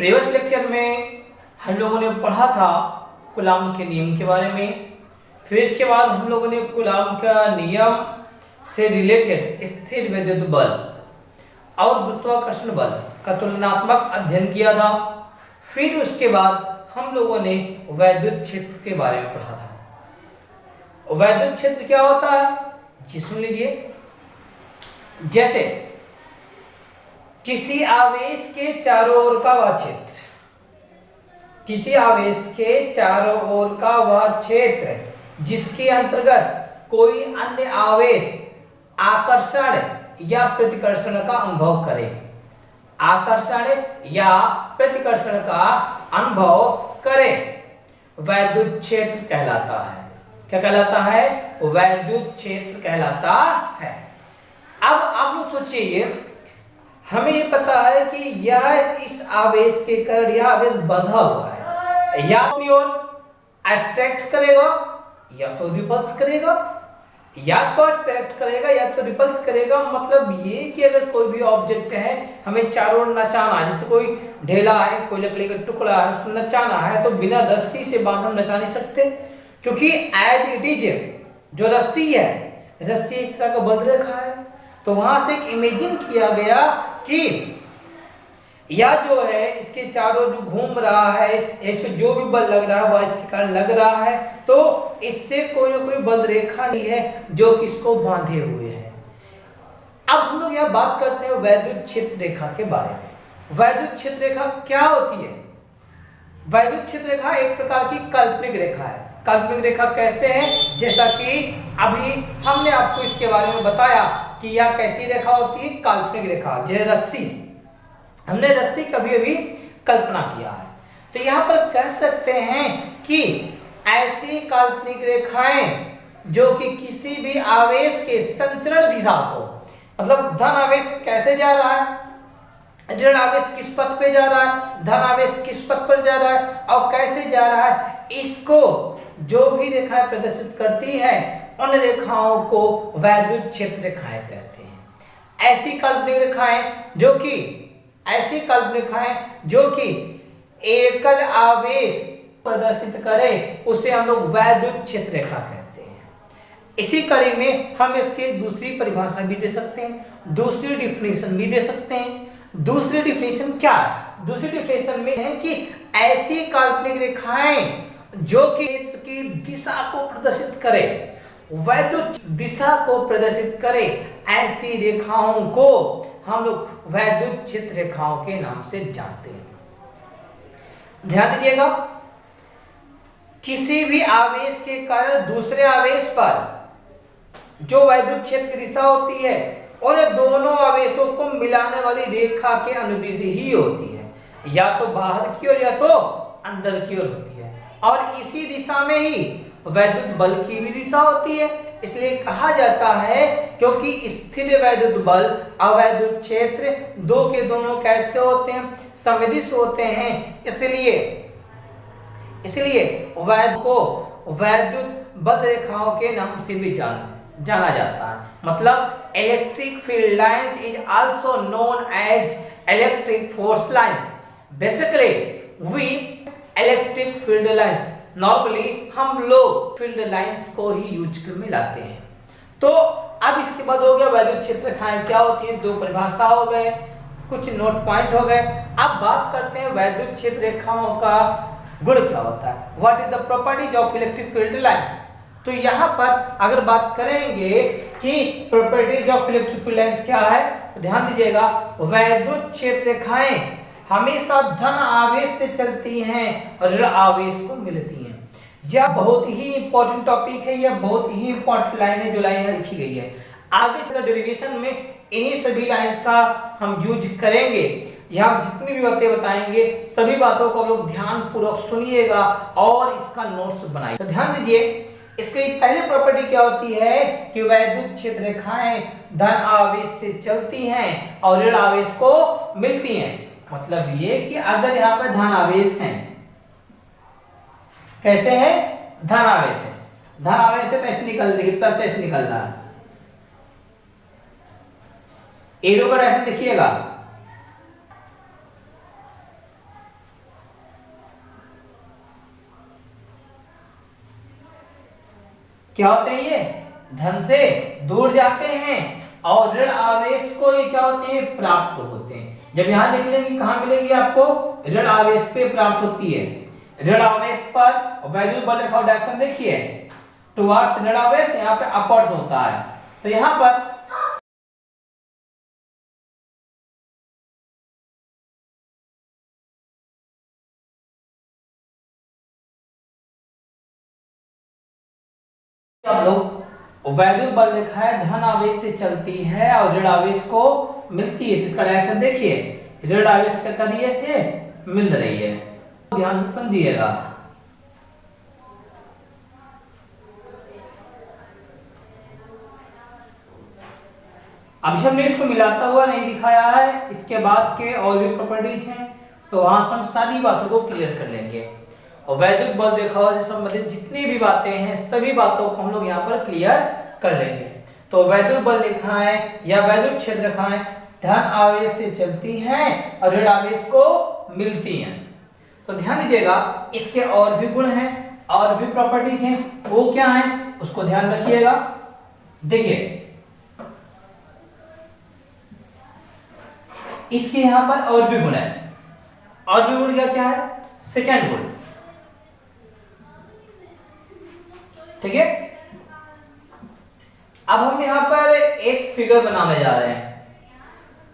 Previous lecture में हम लोगों ने पढ़ा था कूलॉम के नियम के बारे में। फिर इसके बाद हम लोगों ने कूलॉम का नियम से रिलेटेड स्थिर वैद्युत बल और गुरुत्वाकर्षण बल का तुलनात्मक अध्ययन किया था। फिर उसके बाद हम लोगों ने वैद्युत क्षेत्र के बारे में पढ़ा था। वैद्युत क्षेत्र क्या होता है जी सुन लीजिए। जैसे किसी आवेश के चारों ओर का वह क्षेत्र, किसी आवेश के चारों ओर का वह क्षेत्र जिसके अंतर्गत कोई अन्य आवेश आकर्षण या प्रतिकर्षण का अनुभव करे, आकर्षण या प्रतिकर्षण का अनुभव करे, वैद्युत क्षेत्र कहलाता है। क्या कहलाता है? वैद्युत क्षेत्र कहलाता है। अब आप लोग सोचिए, हमें ये पता है कि यह इस आवेश के कारण यह आवेश बंधा हुआ है, या अपनी ओर अट्रैक्ट करेगा या तो रिपल्स करेगा, या तो अट्रैक्ट करेगा या तो रिपल्स करेगा। मतलब ये कि अगर कोई भी ऑब्जेक्ट है, हमें चारों ओर नचाना है, जैसे कोई ढेला है, कोई लकड़ी का टुकड़ा है, उसको नचाना है, तो बिना रस्सी से बांध हम नचा नहीं सकते, क्योंकि एज इट इज जो रस्सी है, रस्सी एक तरह का बंध रेखा है। तो वहां से एक इमेजिन किया गया कि या जो है इसके चारों जो घूम रहा है, इस पे जो भी बल लग रहा है वह इसके कारण लग रहा है, तो इससे कोई ना कोई बल रेखा नहीं है जो कि इसको बांधे हुए है। अब हम लोग यह बात करते हैं वैद्युत क्षेत्र रेखा के बारे में। वैद्युत क्षेत्र रेखा क्या होती है? वैद्युत क्षेत्र रेखा एक प्रकार की काल्पनिक रेखा है। काल्पनिक रेखा कैसे है? जैसा कि अभी हमने आपको इसके बारे में बताया कि यह कैसी रेखा होती है, काल्पनिक रेखा। जैसे रस्सी, हमने रस्सी कभी अभी कल्पना किया है, तो यहाँ पर कह सकते हैं कि ऐसी काल्पनिक रेखाएं जो कि किसी भी आवेश के संचरण दिशा को, मतलब धन आवेश कैसे जा रहा है, ऋण आवेश किस पथ पे जा रहा है, धन आवेश किस पथ पर जा रहा है और कैसे जा रहा है, इसको जो भी रेखाएं प्रदर्शित करती है उन रेखाओं को वैद्युत क्षेत्र रेखाएं कहते हैं। ऐसी काल्पनिक रेखाएं जो कि एकल आवेश प्रदर्शित करे उसे हम लोग वैद्युत क्षेत्र रेखा कहते हैं। इसी कड़ी में हम इसके दूसरी परिभाषा भी दे सकते हैं, दूसरी डिफिनेशन भी दे सकते हैं। दूसरी डिफिनेशन क्या है? दूसरी डिफिनेशन में है कि ऐसी काल्पनिक रेखाएं जो कि क्षेत्र की दिशा को प्रदर्शित करे, वैद्युत दिशा को प्रदर्शित करे, ऐसी रेखाओं को हम लोग वैद्युत क्षेत्र रेखाओं के नाम से जानते हैं। ध्यान दीजिएगा, किसी भी आवेश के कारण दूसरे आवेश पर जो वैद्युत क्षेत्र की दिशा होती है और दोनों आवेशों को मिलाने वाली रेखा के अनुदिश ही होती है, या तो बाहर की ओर या तो अंदर की ओर होती है, और इसी दिशा में ही वैद्युत बल की भी दिशा होती है। इसलिए कहा जाता है, क्योंकि स्थिर वैद्युत बल और वैद्युत क्षेत्र दो के दोनों कैसे होते हैं? समिदिश होते हैं। इसलिए वैद्युत बल रेखाओं के नाम से भी जाना जाता है। मतलब electric field lines is also known as electric force lines. Basically we electric field lines, normally हम लोग फील्ड लाइंस को ही यूज में लाते हैं। तो अब इसके बाद हो गया वैद्युत क्षेत्र रेखाएं क्या होती है, दो परिभाषा हो गए, कुछ नोट पॉइंट हो गए। अब बात करते हैं वैद्युत क्षेत्र रेखाओं का गुण क्या होता है, what is the properties of electric field lines. तो यहाँ पर अगर बात करेंगे कि properties of electric field lines क्या है, तो ध्यान दीजिएगा, वैद्युत क्षेत्र रेखाएं हमेशा धन आवेश से चलती हैं और ऋण आवेश को मिलती हैं। यह बहुत ही इंपॉर्टेंट टॉपिक है, यह बहुत ही इंपॉर्टेंट लाइन है जो लाइन लिखी गई है। आगे चल डेरिवेशन में इन्हीं सभी लाइंस का हम यूज करेंगे। यहाँ जितनी भी बातें बताएंगे सभी बातों को आप लोग ध्यान पूर्वक सुनिएगा और इसका नोट्स बनाइए। तो ध्यान दीजिए, इसकी पहली प्रॉपर्टी क्या होती है कि वैद्युत क्षेत्र रेखाएं धन आवेश से चलती हैं और ऋण आवेश को मिलती हैं। मतलब ये कि अगर यहाँ पर धन आवेश है, कैसे है? धन आवेश है, धन आवेश से ऐसे निकल रही है, प्लस ऐसे निकल रहा है, एरो का डायरेक्शन देखिएगा, क्या होते हैं ये, धन से दूर जाते हैं और ऋण आवेश को ये क्या होते हैं, प्राप्त होते हैं। जब यहाँ लिख लेंगे कहाँ मिलेगी आपको, ऋण आवेश पे प्राप्त होती है। ऋण आवेश पर वैल्यू बल लिखा डायरेक्शन देखिए, टुवर्ड्स ऋण आवेश यहाँ पे अपवर्ड्स होता है। तो यहाँ पर हम लोग वैल्यू बल लिखा है, धन आवेश से चलती है और ऋण आवेश को मिलती है। तो इसका डायरेक्शन देखिए, ऋण आवेश का करिए से मिल रही है, ध्यान से समझिएगा। अभी हमने इसको मिलाता हुआ नहीं दिखाया है, इसके बाद के और भी प्रॉपर्टीज हैं, तो वहां से हम सारी बातों को क्लियर कर लेंगे। और वैद्युत बल रेखाओं से संबंधित जितनी भी बातें हैं सभी बातों को हम लोग यहाँ पर क्लियर कर लेंगे। तो वैद्युत बल रेखाएं या वैद्युत क्षेत्र रेखाएं धन आवेश से चलती हैं और ऋण आवेश को मिलती हैं। तो ध्यान दीजिएगा, इसके और भी गुण हैं और भी प्रॉपर्टीज हैं, वो क्या हैं उसको ध्यान रखिएगा। देखिए इसके यहां पर और भी गुण है, और भी गुण क्या है, सेकंड गुण, ठीक है। अब हम यहां पर एक फिगर बनाने जा रहे हैं,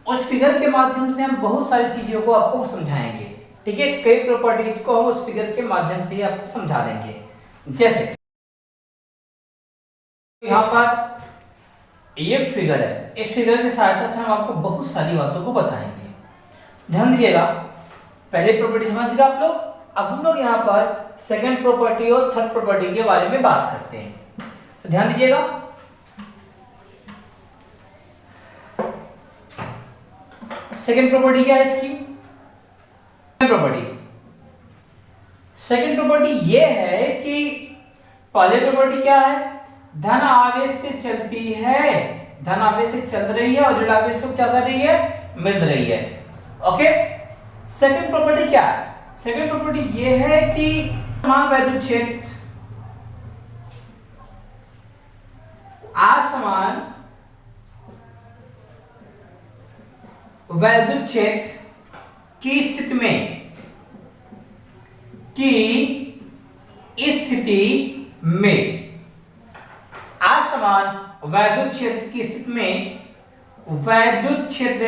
उस फिगर के माध्यम से हम बहुत सारी चीजों को आपको समझाएंगे, ठीक है। कई प्रॉपर्टीज को हम उस फिगर के माध्यम से आपको समझा देंगे। जैसे यहां पर एक फिगर है, इस फिगर की सहायता से हम आपको बहुत सारी बातों को बताएंगे। ध्यान दीजिएगा, पहले प्रॉपर्टी समझ गए आप लोग। अब हम लोग यहाँ पर सेकंड प्रॉपर्टी और थर्ड प्रॉपर्टी के बारे में बात करते हैं। तो ध्यान दीजिएगा, सेकंड प्रॉपर्टी क्या है इसकी, सेकंड प्रॉपर्टी ये है कि पहले प्रॉपर्टी क्या है, धन आवेश से चलती है, धन आवेश से चल रही है और ऋण आवेश से क्या कर रही है, मिल रही है। ओके, सेकंड प्रॉपर्टी क्या है, सेकंड प्रॉपर्टी ये है कि समान वैद्युत क्षेत्र, असमान वैद्युत क्षेत्र की स्थिति में असमान वैद्युत क्षेत्र की स्थिति में वैद्युत क्षेत्र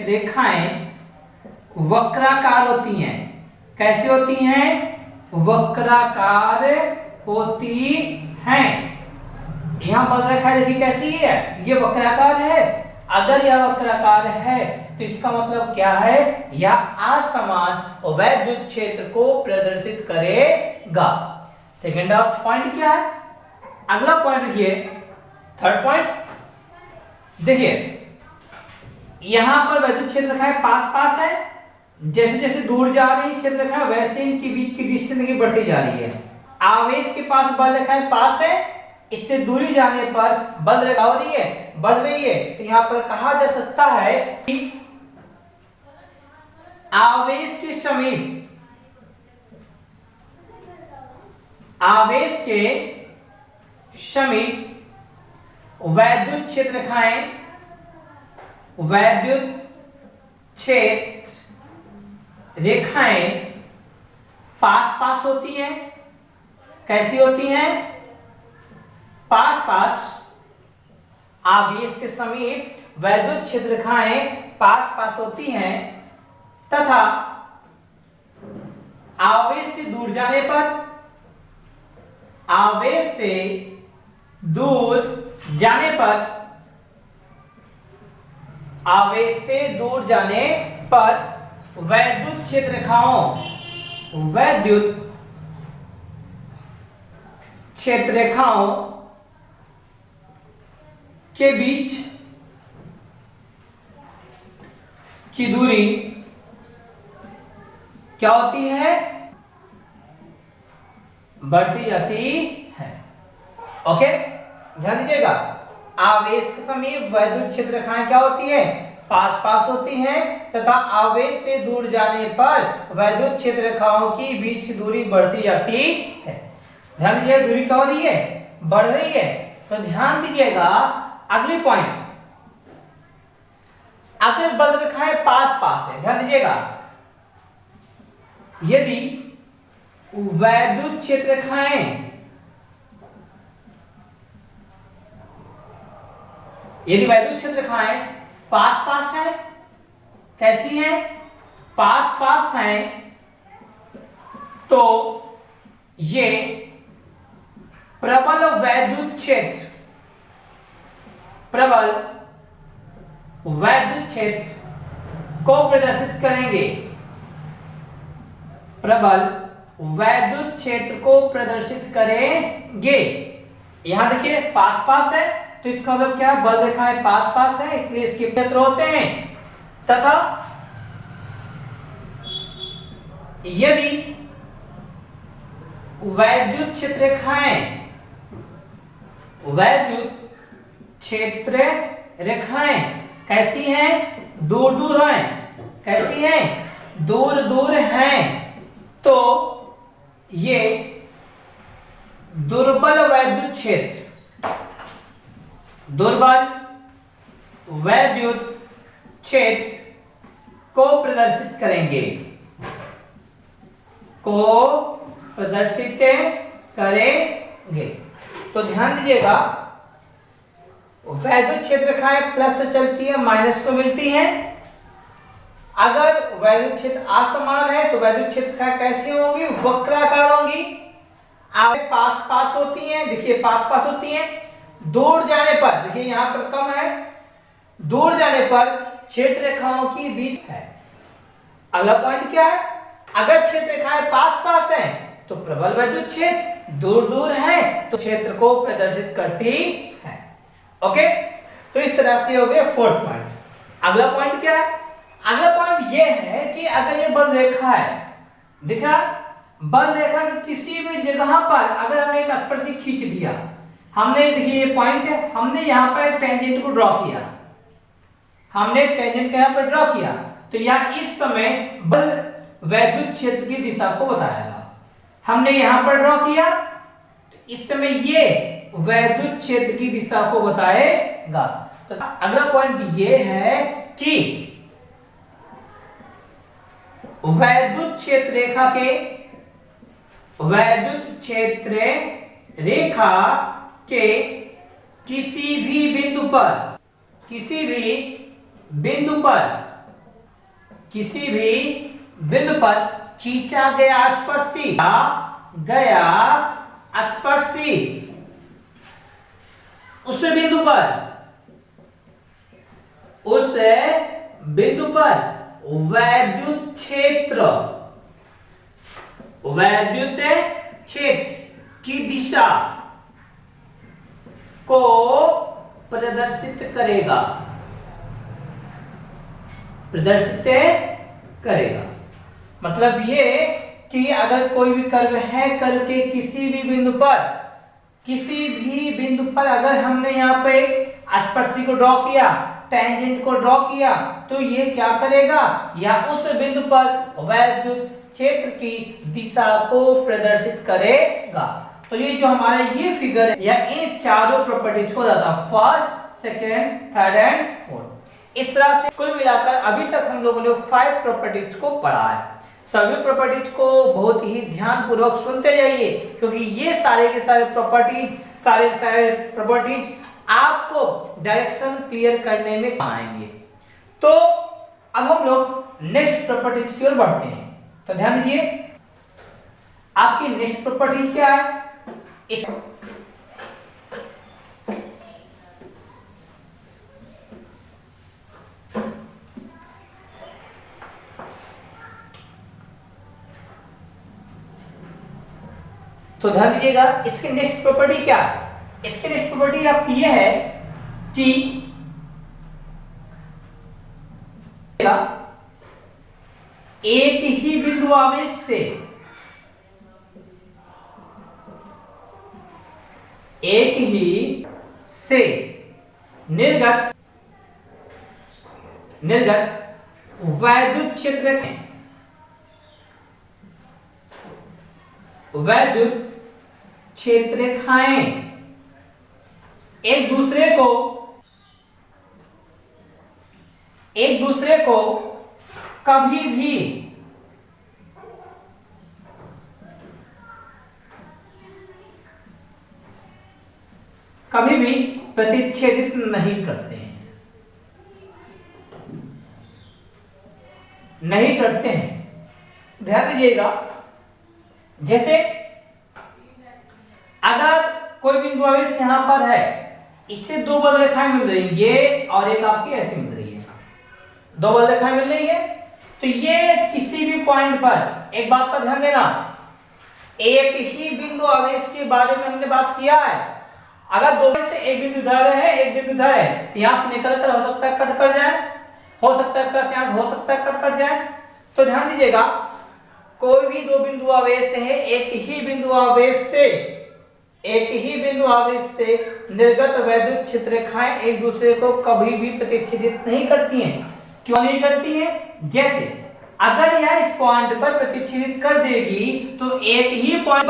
रेखाएं वक्राकार होती हैं। कैसी होती हैं, वक्राकार होती हैं। यहां बल रेखा देखिए कैसी है, ये वक्राकार है। अगर यह वक्राकार है तो इसका मतलब क्या है, यह असमान वैद्युत क्षेत्र को प्रदर्शित करेगा। सेकेंड पॉइंट क्या है, अगला पॉइंट लिखिए, थर्ड पॉइंट। देखिए यहां पर वैद्युत क्षेत्र रेखाएं पास पास है, जैसे जैसे दूर जा रही क्षेत्र रेखाएं वैसे इनके बीच की डिस्टेंस बढ़ती जा रही है। आवेश के पास बल रेखाएं पास है, इससे दूरी जाने पर बल रेखा हो रही है, बढ़ रही है। तो यहां पर कहा जा सकता है कि आवेश के समीप वैद्युत क्षेत्र रेखाएं पास पास होती हैं। कैसी होती हैं, पास पास, आवेश के समीप वैद्युत क्षेत्र रेखाएं पास पास होती हैं तथा आवेश से दूर जाने पर, आवेश से दूर जाने पर, आवेश से दूर जाने पर वैद्युत क्षेत्र रेखाओं के बीच की दूरी क्या होती है, बढ़ती जाती है। ओके, ध्यान दीजिएगा, आवेश के समीप वैद्युत क्षेत्र रेखाएं क्या होती है, पास पास होती हैं तथा आवेश से दूर जाने पर वैद्युत क्षेत्र रेखाओं की बीच दूरी बढ़ती जाती है। ध्यान दीजिए, दूरी क्या हो रही है? बढ़ रही है। तो ध्यान दीजिएगा अगली पॉइंट, अगर बल रेखाएं पास पास है, ध्यान दीजिएगा, यदि वैद्युत क्षेत्र रेखाएं पास पास है, कैसी है? पास पास है, तो ये प्रबल वैद्युत क्षेत्र को प्रदर्शित करेंगे। प्रबल वैद्युत क्षेत्र को प्रदर्शित करेंगे। यहां देखिए पास पास है, तो इसका मतलब क्या? बल रेखाएं पास पास है, इसलिए इसके क्षेत्र होते हैं। तथा यदि वैद्युत क्षेत्र रेखाएं कैसी हैं? दूर दूर हैं। कैसी हैं? दूर दूर हैं, तो ये दुर्बल वैद्युत क्षेत्र को प्रदर्शित करेंगे। तो ध्यान दीजिएगा, वैद्युत क्षेत्र रेखाएं प्लस से चलती है, माइनस को मिलती हैं। अगर वैद्युत क्षेत्र असमान है तो वैद्युत क्षेत्र रेखाएं कैसी होंगी? वक्राकार होंगी। आगे पास पास होती हैं, देखिए पास पास होती हैं। दूर जाने पर, देखिए यहां पर कम है, दूर जाने पर क्षेत्र रेखाओं की बीच है। अगला पॉइंट क्या है? अगर क्षेत्र रेखाएं पास पास हैं तो प्रबल वैद्युत क्षेत्र, दूर दूर है तो क्षेत्र को प्रदर्शित करती है। ओके, तो इस तरह से हो गया फोर्थ पॉइंट। अगला पॉइंट क्या है? अगला पॉइंट ये है कि अगर ये बल रेखा है, दिख रहा, बल रेखा के किसी भी जगह पर अगर हमने एक स्पर्शी खींच दिया, हमने देखिए ये पॉइंट है, हमने यहाँ पर एक टेंजेंट को ड्रॉ किया, हमने एक टेंजेंट यहाँ पर ड्रॉ किया, तो यहाँ इस समय बल वैद्युत क्षेत्र की दिशा को बताएगा। हमने यहाँ पर ड्रॉ किया, तो इस समय ये वैद्युत क्षेत्र की दिशा को बताएगा। तो अगला पॉइंट ये है कि वैद्युत क्षेत्र रेखा के किसी भी बिंदु पर खींचा गया स्पर्शी उस बिंदु पर वैद्युत क्षेत्र की दिशा को प्रदर्शित करेगा। मतलब ये कि अगर कोई भी कर्व है, कर्व के किसी भी बिंदु पर अगर हमने यहाँ पे स्पर्शी को ड्रॉ किया, टेंजेंट को ड्रॉ किया, तो ये क्या करेगा? या उस बिंदु पर वैद्युत क्षेत्र की दिशा को प्रदर्शित करेगा। तो ये जो हमारा ये फिगर है, या इन चारों प्रॉपर्टीज को जाता है, first, second, third and fourth. इस तरह से कुल मिलाकर अभी तक हम लोगों ने 5 प्रॉपर्टीज को पढ़ा है। सभी प्रॉपर्टीज को बहुत ही ध्यान पूर्वक सुनते जाइए, क्योंकि ये सारे के सारे प्रॉपर्टीज आपको डायरेक्शन क्लियर करने में आएंगे। तो अब हम लोग नेक्स्ट प्रॉपर्टीज की ओर बढ़ते हैं। तो ध्यान दीजिए, आपकी नेक्स्ट प्रॉपर्टीज क्या है? इस तो ध्यान दीजिएगा, इसकी नेक्स्ट प्रॉपर्टी क्या है? इसकी नेक्स्ट प्रॉपर्टी आपकी यह है कि एक ही बिंदु आवेश से निर्गत निर्गत वैद्युत क्षेत्र वैद्युत क्षेत्र रेखाएं एक दूसरे को कभी भी प्रतिच्छेदित नहीं करते हैं। ध्यान दीजिएगा, जैसे अगर कोई बिंदु आवेश यहां पर है, इससे दो बल रेखाएं मिल रही हैं, ये और एक आपकी ऐसे मिल रही है, दो बल रेखाएं मिल रही है, तो ये किसी भी पॉइंट पर, एक बात का ध्यान देना, एक ही बिंदु आवेश के बारे में हमने बात किया है। अगर दो में से एक बिंदु इधर है, एक बिंदु इधर है, तो यहां से निकलकर हो सकता है कट कर जाए, हो सकता है प्लस यहां हो सकता है कट जाए। तो ध्यान दीजिएगा, कोई भी दो बिंदु आवेश है, एक ही बिंदु आवेश से निर्गत वैद्युत क्षेत्र रेखाएं एक दूसरे को कभी भी प्रतिच्छेदित नहीं करती हैं। क्यों नहीं करती हैं? जैसे अगर यह इस पॉइंट पर प्रतिच्छेदित कर देगी तो एक ही पॉइंट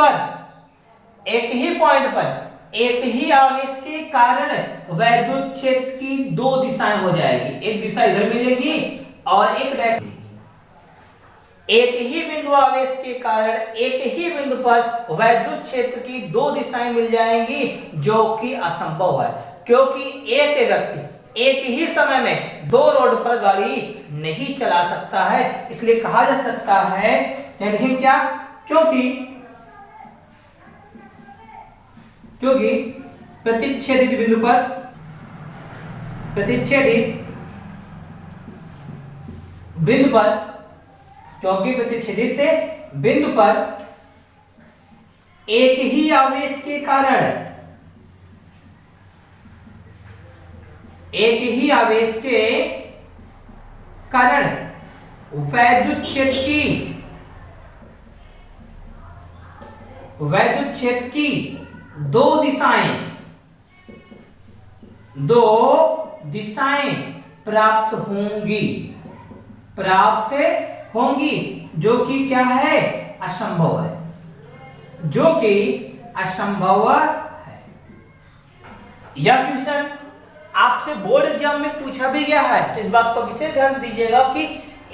पर एक ही आवेश के कारण वैद्युत क्षेत्र की दो दिशाएं हो जाएगी, एक दिशा इधर मिलेगी और एक मिलेगी। एक ही बिंदु आवेश के कारण एक ही बिंदु पर वैद्युत क्षेत्र की दो दिशाएं मिल जाएंगी, जो कि असंभव है, क्योंकि एक व्यक्ति एक ही समय में दो रोड पर गाड़ी नहीं चला सकता है। इसलिए कहा जा सकता है, देखिए क्या, क्योंकि प्रतिच्छेदित बिंदु पर क्योंकि प्रतिच्छेदित बिंदु पर एक ही आवेश के कारण वैद्युत क्षेत्र की दो दिशाएं प्राप्त होंगी, जो कि क्या है, असंभव है, यह क्वेश्चन आपसे बोर्ड एग्जाम में पूछा भी गया है। तो इस बात पर विशेष ध्यान दीजिएगा कि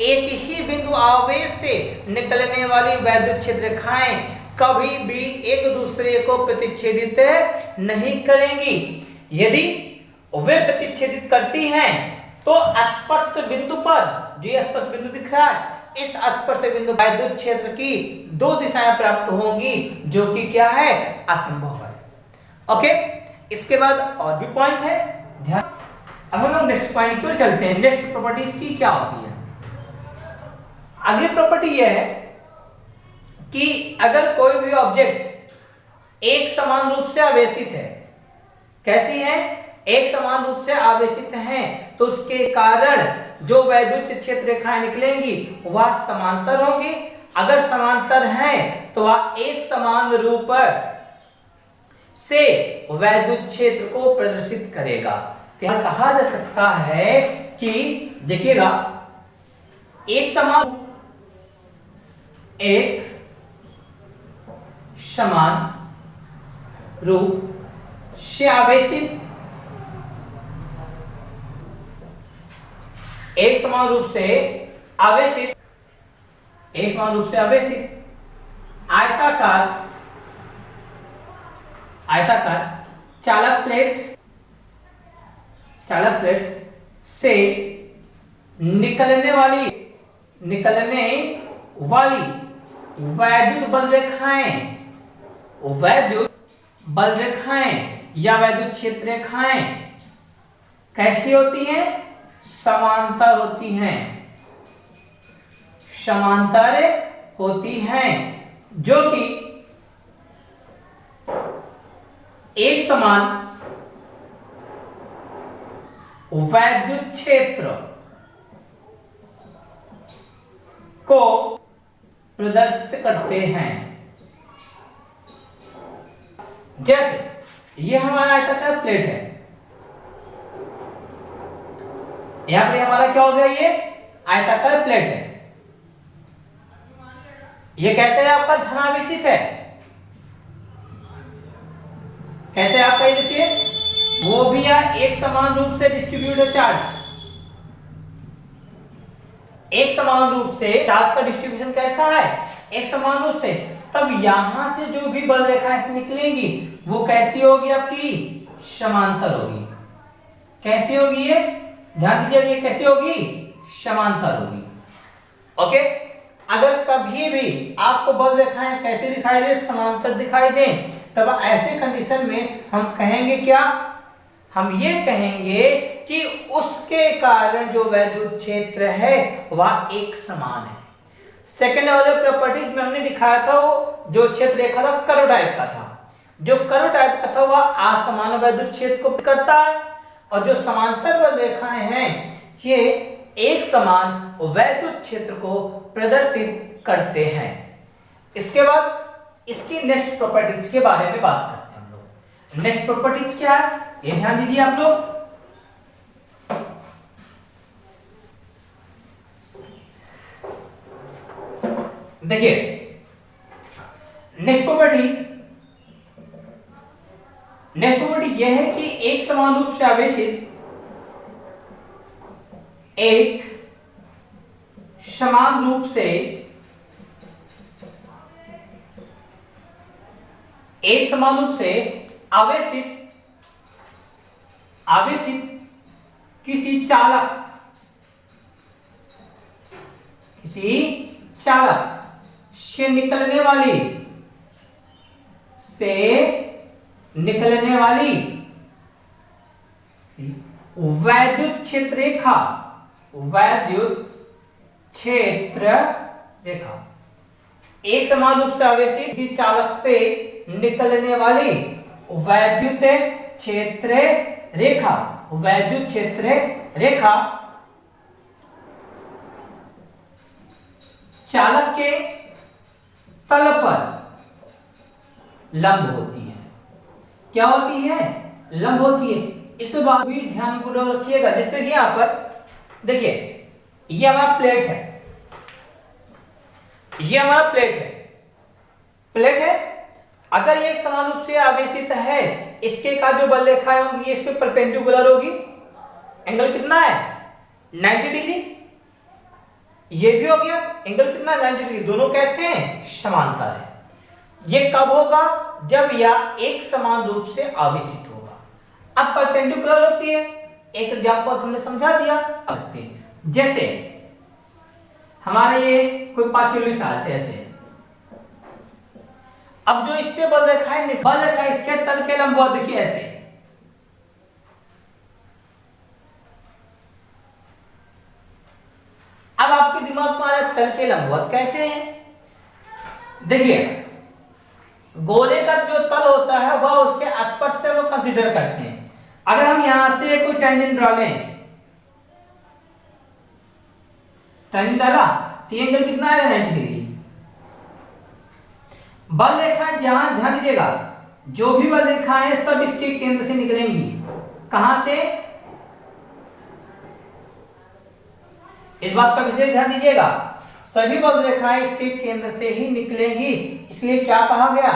एक ही बिंदु आवेश से निकलने वाली वैद्युत क्षेत्र रेखाएं कभी भी एक दूसरे को प्रतिच्छेदित नहीं करेंगी। यदि वे प्रतिच्छेदित करती हैं तो स्पर्श बिंदु पर, जो स्पर्श बिंदु दिख रहा है, इस स्पर्श बिंदु वैद्युत क्षेत्र की दो दिशाएं प्राप्त होंगी, जो कि क्या है, असंभव है। ओके, इसके बाद और भी पॉइंट है, ध्यान। अब हम लोग नेक्स्ट पॉइंट की ओर चलते हैं। नेक्स्ट प्रॉपर्टीज की क्या होती है? अगली प्रॉपर्टी यह है कि अगर कोई भी ऑब्जेक्ट एक समान रूप से आवेशित है, कैसी है, एक समान रूप से आवेशित हैं, तो उसके कारण जो वैद्युत क्षेत्र रेखाएं निकलेंगी वह समांतर होंगी। अगर समांतर हैं तो वह एक समान रूप से वैद्युत क्षेत्र को प्रदर्शित करेगा। कहा जा सकता है कि देखिएगा, एक समान रूप से आवेशित एक समान रूप से आयताकार चालक प्लेट से निकलने वाली वैद्युत बल रेखाएं या वैद्युत क्षेत्र रेखाएं कैसी होती हैं? समांतर होती हैं, जो कि एक समान वैद्युत क्षेत्र को प्रदर्शित करते हैं। जैसे ये हमारा आयताकार प्लेट है, यहां पर हमारा क्या हो गया, ये आयताकार प्लेट है। ये कैसे है आपका, धनावेशित है। कैसे आपका, ये देखिए वो भी है एक समान रूप से डिस्ट्रीब्यूटेड चार्ज। एक समान रूप से चार्ज का डिस्ट्रीब्यूशन कैसा है, एक समान रूप से। तब यहां से जो भी बल रेखाएं निकलेंगी वो कैसी होगी, आपकी समांतर होगी। कैसी होगी, ये ध्यान दीजिए, ये कैसी होगी, समांतर होगी। ओके, अगर कभी भी आपको बल रेखाएं कैसे दिखाई दे, समांतर दिखाई दे, तब ऐसे कंडीशन में हम कहेंगे क्या, हम ये कहेंगे कि उसके कारण जो वैद्युत क्षेत्र है वह एक समान है। सेकेंड वाले प्रॉपर्टीज में हमने दिखाया था, वो जो क्षेत्र रेखा था कर्व टाइप का था। जो कर्व टाइप का था वह असमान वैद्युत क्षेत्र को करता है, और जो समांतर बल रेखाएं हैं ये एक समान वैद्युत क्षेत्र को प्रदर्शित करते हैं। इसके बाद इसकी नेक्स्ट प्रॉपर्टीज के बारे में बात करते हैं हम लोग। नेक्स्ट प्रॉपर्टीज क्या है, ये ध्यान दीजिए आप लोग। देखिए नेक्स्ट प्रॉपर्टी यह है कि एक समान रूप से आवेशित एक समान रूप से आवेशित किसी चालक से निकलने वाली वैद्युत क्षेत्र रेखा एक समान रूप से आवेशित किसी चालक से निकलने वाली वैद्युत क्षेत्र रेखा चालक के तल पर लंब होती है। क्या होती है, लंब होती है। इस बात भी ध्यानपूर्वक रखिएगा। जैसे कि यहां पर देखिए, ये हमारा प्लेट है, प्लेट है। अगर ये एक समान रूप से आवेशित है, इसके का जो बल रेखाएं होंगी इस पे परपेंडिकुलर होगी। एंगल कितना है, 90 डिग्री। ये भी हो गया एंगल कितना, 90 डिग्री। दोनों कैसे हैं, समांतर है। ये कब होगा, जब यह एक समान रूप से आवेशित होगा। अब परपेंडिकुलर होती है, एक एग्जांपल हमने समझा दिया। जैसे हमारे ये कोई पार्शियल चार्ज ऐसे, अब जो इससे बल रेखाएं इसके तल के लंबवत, देखिए ऐसे। अब आपके दिमाग में आ रहा है तल के लंबवत कैसे है। देखिए गोले का जो तल होता है वह उसके स्पर्श से वो कंसीडर करते हैं। अगर हम यहां से कोई टेंजेंट डाला तो ये एंगल कितना आएगा, 90 डिग्री। बल रेखाएं जहां, ध्यान दीजिएगा, जो भी बल रेखाएं सब इसके केंद्र से निकलेंगी। कहां से, इस बात का विशेष ध्यान दीजिएगा, सभी बल रेखाएं इसके केंद्र से ही निकलेंगी। इसलिए क्या कहा गया,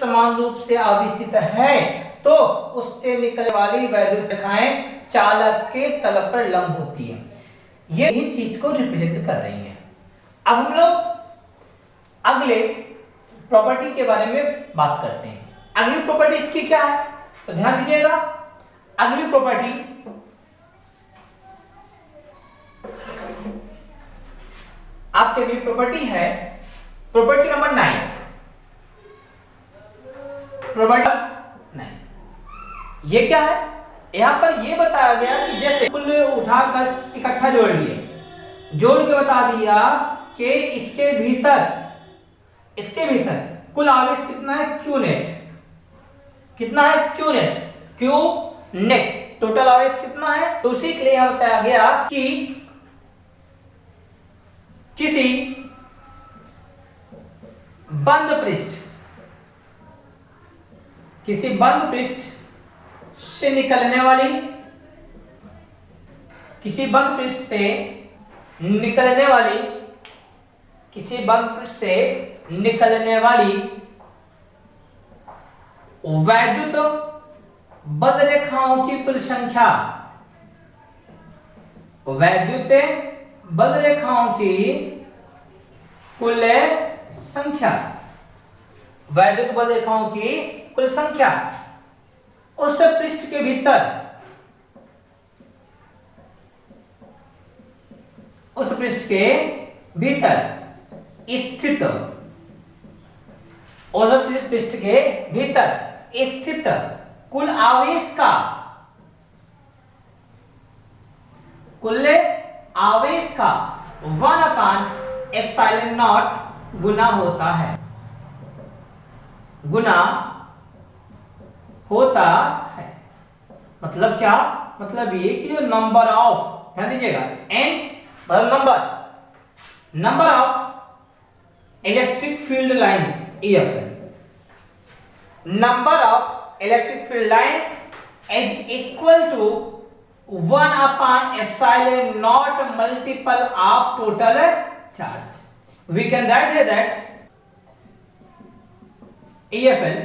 समान रूप से आवेशित है तो उससे निकलने वाली वैद्युत रेखाएं चालक के तल पर लंब होती है। ये ही चीज को रिप्रेजेंट कर रही है। अब हम लोग अगले प्रॉपर्टी के बारे में बात करते हैं। अगली प्रॉपर्टी इसकी क्या है, तो ध्यान दीजिएगा। अगली प्रॉपर्टी आपके अगली प्रॉपर्टी है प्रॉपर्टी नंबर 9। प्रॉपर्टी 9 ये क्या है, यहां पर ये बताया गया कि जैसे कुल उठाकर इकट्ठा जोड़ के बता दिया कि इसके भीतर कुल आवेश कितना है, क्यू नेट टोटल आवेश कितना है। तो उसी के लिए यहां बताया गया कि किसी बंद पृष्ठ से निकलने वाली किसी बंद पृष्ठ से निकलने वाली वैद्युत बल रेखाओं की कुल संख्या, वैद्युत बल रेखाओं की कुल संख्या, वैद्युत बल रेखाओं की कुल संख्या उस पृष्ठ के भीतर, उस पृष्ठ के भीतर स्थित, उस पृष्ठ के भीतर स्थित कुल आवेश का, कुल आवेश का 1/ε0 गुना होता है, गुना होता है। मतलब क्या? मतलब ये कि जो नंबर ऑफ, ध्यान दीजिएगा, n मतलब number of electric field lines EFL, number of electric field lines is equal to 1/ε0 multiple of total charge. We can write here that EFL,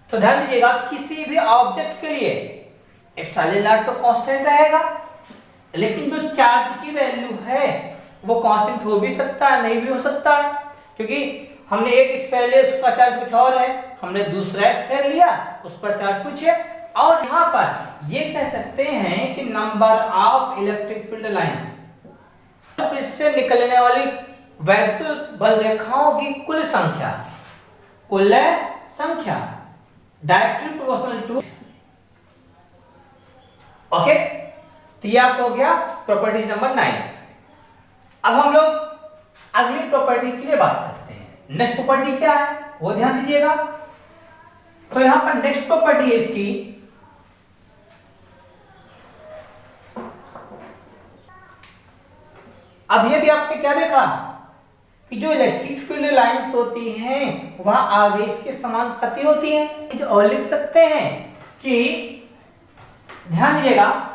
तो ध्यान दीजिएगा किसी भी ऑब्जेक्ट के लिए ε0 तो कांस्टेंट रहेगा, लेकिन जो चार्ज की वैल्यू है वो कांस्टेंट हो भी सकता है, नहीं भी हो सकता है, क्योंकि हमने एक स्फीयर लिया उसका चार्ज कुछ और है, हमने दूसरा स्फीयर लिया उस पर चार्ज कुछ है। और यहाँ पर ये कह सकते हैं कि number of electric field lines, तो इससे निकलने वाली वैद्युत बल रेखाओं की कुल संख्या, कुल संख्या डायरेक्टली प्रोपोर्शनल टू, ओके। तो ये आपको हो गया प्रॉपर्टी नंबर 9। अब हम लोग अगली प्रॉपर्टी के लिए बात करते हैं। नेक्स्ट प्रॉपर्टी क्या है वो ध्यान दीजिएगा। तो यहां पर नेक्स्ट प्रॉपर्टी है इसकी, अब ये भी आपने क्या देखा कि जो इलेक्ट्रिक फील्ड लाइंस होती हैं वह आवेश के समानुपाती होती हैं। और लिख सकते हैं कि ध्यान दीजिएगा,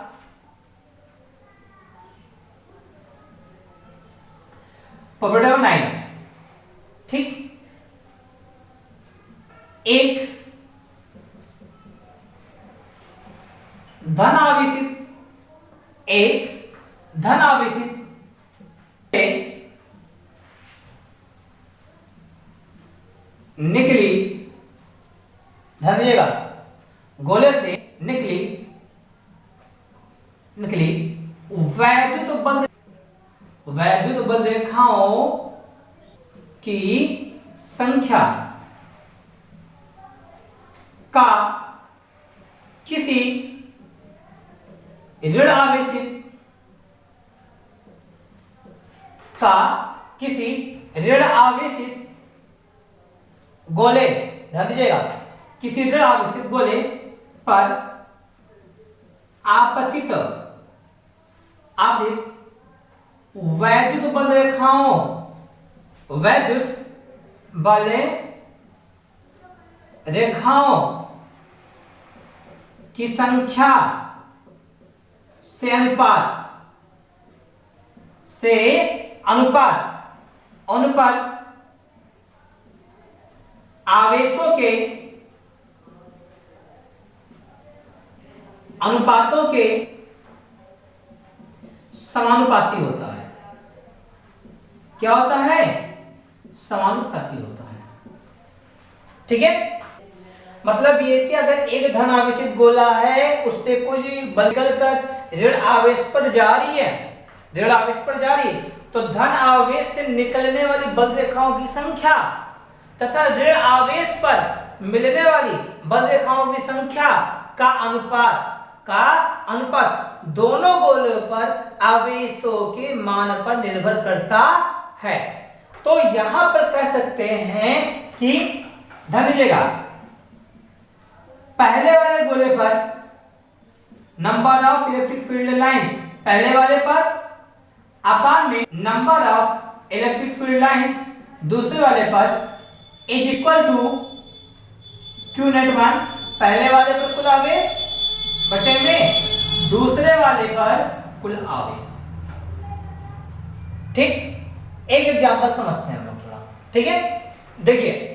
प्रॉपर्टी नंबर 9, ठीक, एक धन आवेशित, एक धन आवेशित निकली, ध्यान दीजिएगा, गोले से निकली वैद्युत बल रेखाओं की संख्या का किसी ऋण आवेशित गोले, ध्यान दीजिएगा, किसी ऋण आवेशित गोले पर आपतित वैद्युत बल रेखाओं की संख्या से अनुपात अनुपातों के समानुपाती होता है। क्या होता है? समानुपाती होता है, ठीक है। मतलब ये कि अगर एक धन आवेशित गोला है उससे कुछ बल निकलकर ऋण आवेश पर जा रही है, तो धन आवेश से निकलने वाली बल रेखाओं की संख्या तथा ऋण आवेश पर मिलने वाली बल रेखाओं की संख्या का अनुपात दोनों गोलों पर आवेशों के मान पर निर्भर करता है। तो यहां पर कह सकते हैं कि ध्यान दीजिएगा, पहले वाले गोले पर number of electric field lines, पहले वाले पर अपान में number of electric field lines दूसरे वाले पर is equal to Q net 1, पहले वाले पर कुल आवेश बटे में दूसरे वाले पर कुल आवेश। ठीक, एक एग्जांपल समझते हैं हम लोग थोड़ा। ठीक है, देखिए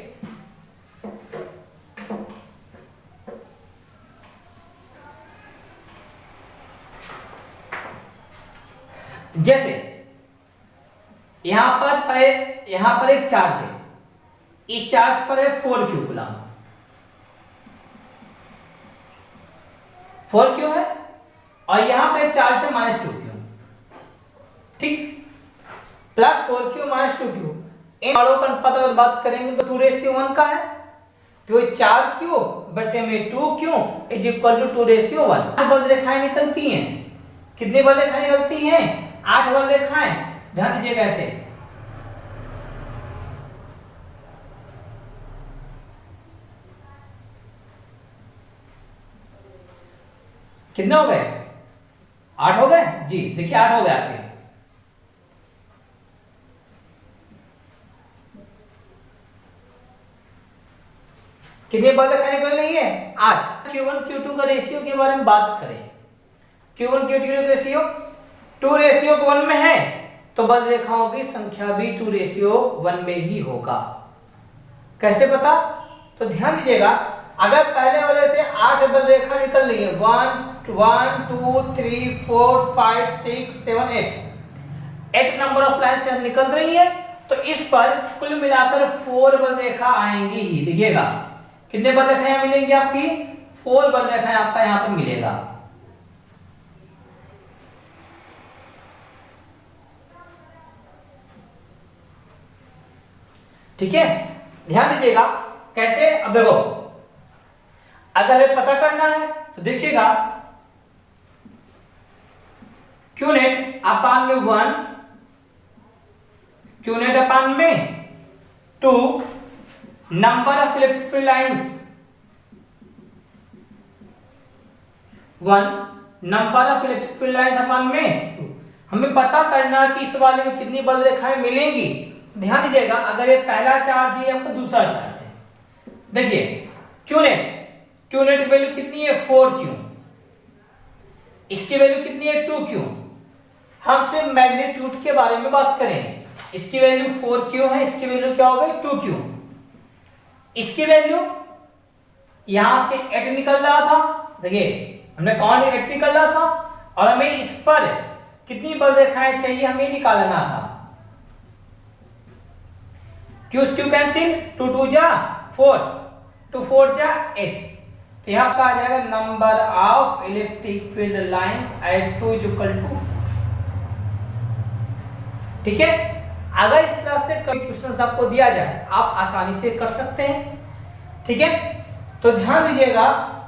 जैसे यहां पर एक चार्ज है, इस चार्ज पर है 4q कूलम। 4q है और यहां पे चार्ज है -2q। ठीक, प्लस 4q -2q। इन वालों का अनुपात अगर बात करेंगे तो 2:1 का है, तो 4q बटे में 2q इज इक्वल टू 2:1। बल रेखाएं निकलती हैं, कितनी बल रेखाएं निकलती हैं? 8 बल रेखाएं। ध्यान दीजिएगा ऐसे, कितने हो गए? 8 हो गए जी। देखिए 8 हो गए आपके। कितने बल रेखाएं निकल रही है? 8। Q1 Q2 का रेशियो के बारे में बात करें, Q1 Q2 का रेशियो 2:1 में है, तो बल रेखाओं की संख्या भी 2:1 में ही होगा। कैसे पता? तो ध्यान दीजिएगा, अगर पहले वाले से 8 बल रेखा निकल रही है, 1 2 3 4 5 6 7 8 नंबर ऑफ लाइन्स निकल रही है, तो इस पर कुल मिलाकर 4 बल रेखा आएंगी ही। देखिएगा कितने बल रेखाएं मिलेंगी आपकी? 4 बल रेखाएं आपका यहां पर मिलेगा। ठीक है, ध्यान दीजिएगा कैसे। अब देखो, अगर हमें पता करना है तो देखिएगा Q नेट अपान में 1, Q नेट अपान में 2, number of electric field lines 1, number of electric field lines upon में 2। हमें पता करना कि इस वाले में कितनी बल रेखाएं मिलेंगी। ध्यान दीजिएगा, अगर ये पहला चार्ज है आपका दूसरा चार्ज है, देखिए Q नेट की वैल्यू कितनी है? 4q। इसकी वैल्यू कितनी है? 2q। हम सिर्फ मैग्नीट्यूड के बारे में बात करेंगे। इसकी वैल्यू 4q है, इसकी वैल्यू क्या हो गई? 2q। इसकी वैल्यू यहां से 8 निकल रहा था, देखिए हमने कौन 8 निकल रहा था, और हमें इस पर कितनी बल रेखाएं चाहिए हमें निकालना था। Q कैंसिल, 2 2 जा 4, 2 4 जा 8, तो यहां का आ जाएगा number of electric field lines at 2 is equal to 4। ठीक है, अगर इस तरह से कई क्वेश्चंस आपको दिया जाए आप आसानी से कर सकते हैं। ठीक है, तो ध्यान दीजिएगा,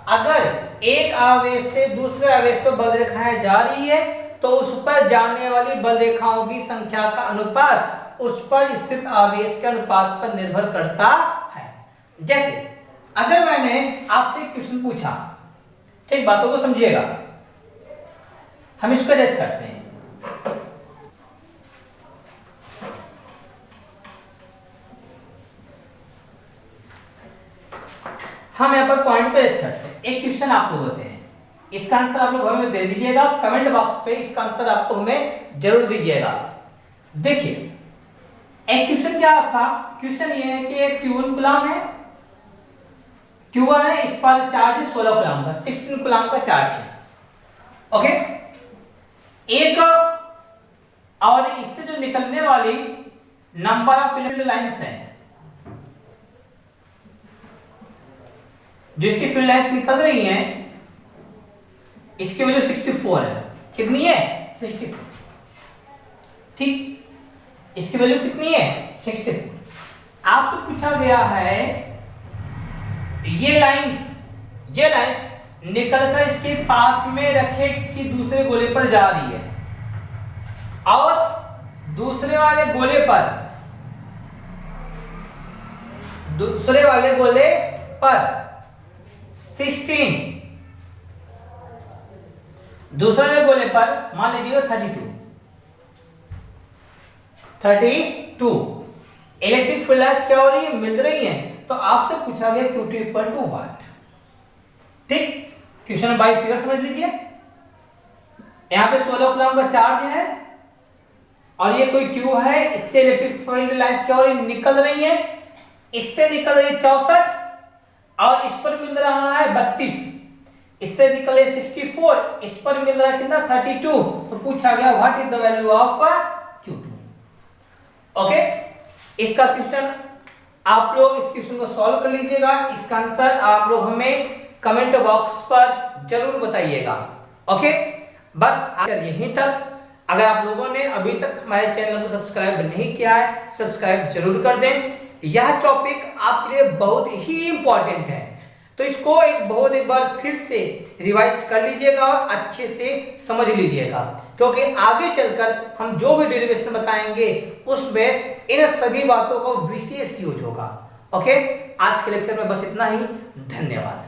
अगर एक आवेश से दूसरे आवेश पर बल रेखाएं जा रही है तो उस पर जाने वाली बल रेखाओं की संख्या का अनुपात उस पर स्थित आवेश के अनुपात पर निर्भर करता है। जैसे अगर मैंने आपसे क्वेश्चन पूछा, ठीक, बातों को समझिएगा, हम इसको रेस्ट करते हैं। हम यहाँ पर पॉइंट पे रेस्ट करते हैं। एक क्वेश्चन आप लोगों से है, इसका आंसर आप लोग हमें दे दीजिएगा कमेंट बॉक्स पे, इसका आंसर आपको हमें जरूर दीजिएगा। देखिए एक क्वेश्चन क्या आपका क्वेश्चन ये है कि एक Q1 कूलम है, Q1 है, इस पर चार्ज है 16 कूलम का, 16 कूलम का चार्ज है। ओके, एक और इससे जो निकलने वाली नंबर ऑफ फील्ड लाइंस है, जो इसकी फील्ड लाइंस निकल रही हैं, इसकी वैल्यू 64 है। कितनी है? 64। ठीक, इसकी वैल्यू कितनी है? 64। आपसे पूछा गया है ये लाइंस निकलकर इसके पास में रखे किसी दूसरे गोले पर जा रही है, और दूसरे वाले गोले पर दूसरे वाले गोले पर 16, दूसरे गोले पर मान लीजिएगा 32 इलेक्ट्रिक फील्ड लाइंस क्या हो रही है? मिल रही है। तो आपसे पूछा गया Q2 इक्वल टू व्हाट। ठीक, क्वेश्चन बाय फिगर समझ लीजिए। यहाँ पे 16 कूलम का चार्ज है और ये कोई क्यू है, इससे इलेक्ट्रिक फील्ड लाइंस क्या हो रही निकल रही है, इससे निकल रही है 64 और इस पर मिल रहा है 32, इससे निकले 64, इस पर मिल रहा है कितना 32। तो पूछा गया what is the value of Q2। Okay, इसका क्वेश्चन आप लोग इस क्वेश्चन को सॉल्व कर लीजिएगा। इसका आंसर आप लोग हमें कमेंट बॉक्स पर जरूर बताइएगा। ओके, बस आज यहीं तक। अगर आप लोगों ने अभी तक हमारे चैनल को सब्सक्राइब नहीं किया है, सब्सक्राइब जरूर कर दें। यह टॉपिक आपके लिए बहुत ही इंपॉर्टेंट है, तो इसको एक बार फिर से रिवाइज कर लीजिएगा और अच्छे से समझ लीजिएगा, क्योंकि आगे चलकर हम जो भी डेरिवेशन बताएंगे उसमें इन सभी बातों का विशेष यूज होगा। ओके, आज के लेक्चर में बस इतना ही। धन्यवाद।